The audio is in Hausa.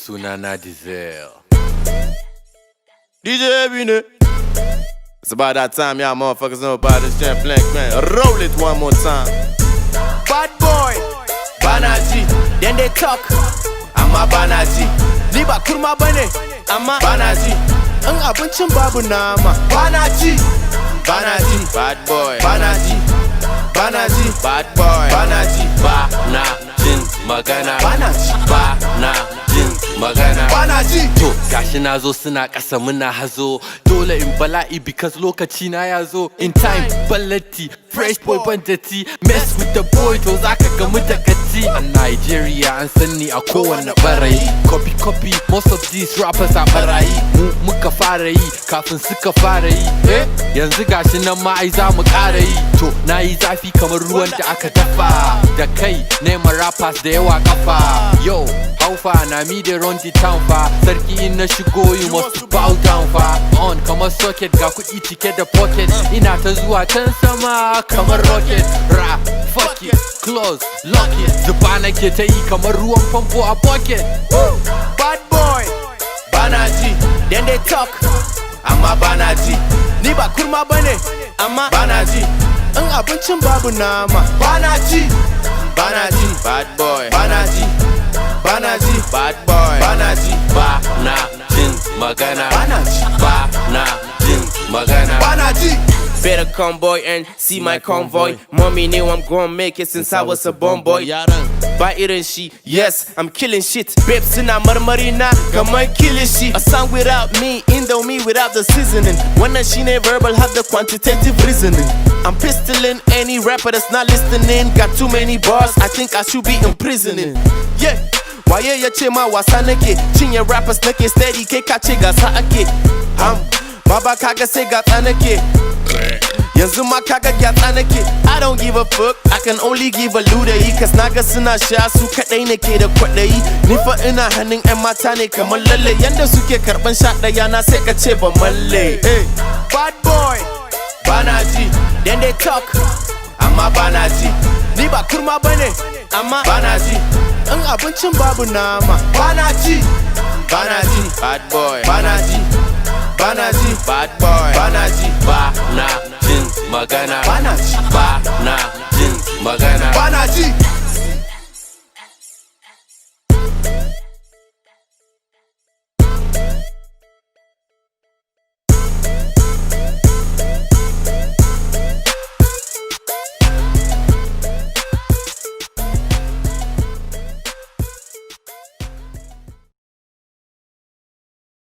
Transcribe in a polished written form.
Sunana Diesel. DJ Bine. It's about that time, y'all motherfuckers know about this jam blank, man. Roll it one more time. Bad boy, Banaji. Then they talk, I'm a Banaji. Liba kurma bane, I'm a Banaji. Ang abincin babu nama. Banaji, Banaji. Bad boy, Banaji. Banaji, bad boy. Banaji, Banajin magana. Banaji, Banajin magana. Banaji. To gashi na zo suna ƙasa muna hazo. Dole in bala'i because lokaci na ya zo. In time ballati, fresh boy bandati. Mess with the boy to zaka gamu da kati. A Nigeria an sanni a kowane barayi. Copy, most of these rappers are barayi. Mu muka fara yi kafin suka fara yi. Yanzu gashi nan ma ai za mu ƙara yi. To na yi zafi kamar ruwan da aka dafa. Da kai nema rappers da yawa kafa. Yo, haufa na mi da run the town fa. Sarki in na shigo you must bow down fa. On kamar socket ga kuɗi cike da pocket. Ina ta zuwa can sama kamar rocket. Ra, fuck it, close, lock it. Zuba nake ta yi kamar ruwan famfo a pocket. Bad boy, Banaji. Then they talk, I'm a Banaji. Ni ba kurma bane, I'm a Banaji. Ang abincin babu nama. Banaji, Banaji. Bad boy, Banaji. Banaji, bad boy. Banaji, Banajin magana. Banaji, Banajin magana. Banaji. Better come boy and see my convoy. Mommy knew I'm gonna make it since I was a bomb boy. Ba irin shi, yes, I'm killing shit. Babes suna marmari na kamar killing shi. A song without me, Indomie without the seasoning. Wannan shine verbal, have the quantitative reasoning. I'm pistoling any rapper that's not listening. Got too many bars, I think I should be imprisoning. Yeah, waye ya ce ma wasa nake. Cinye rappers nake steady, kai ka ce gasa ake. Baba kaga sai gatsa nake. Yanzu ma kaga gyatsa nake. I don't give a fuck, I can only give a ludayi. Cause naga suna sha su kadai nake da kwaɗayi. Ni fa ina hannun 'yan mata ne kamar lalle. Yanda suke karɓan sha ɗaya na sai ka ce ba malle. Bad boy, Banaji. Then they talk, I'm a Banaji. Ni ba kurma bane, I'm a Banaji. Ang abincin babu nama. Banaji, Banaji. Bad boy, Banaji. Banaji, bad boy. Banaji, Banajin magana. Banaji, Banajin magana. Banaji.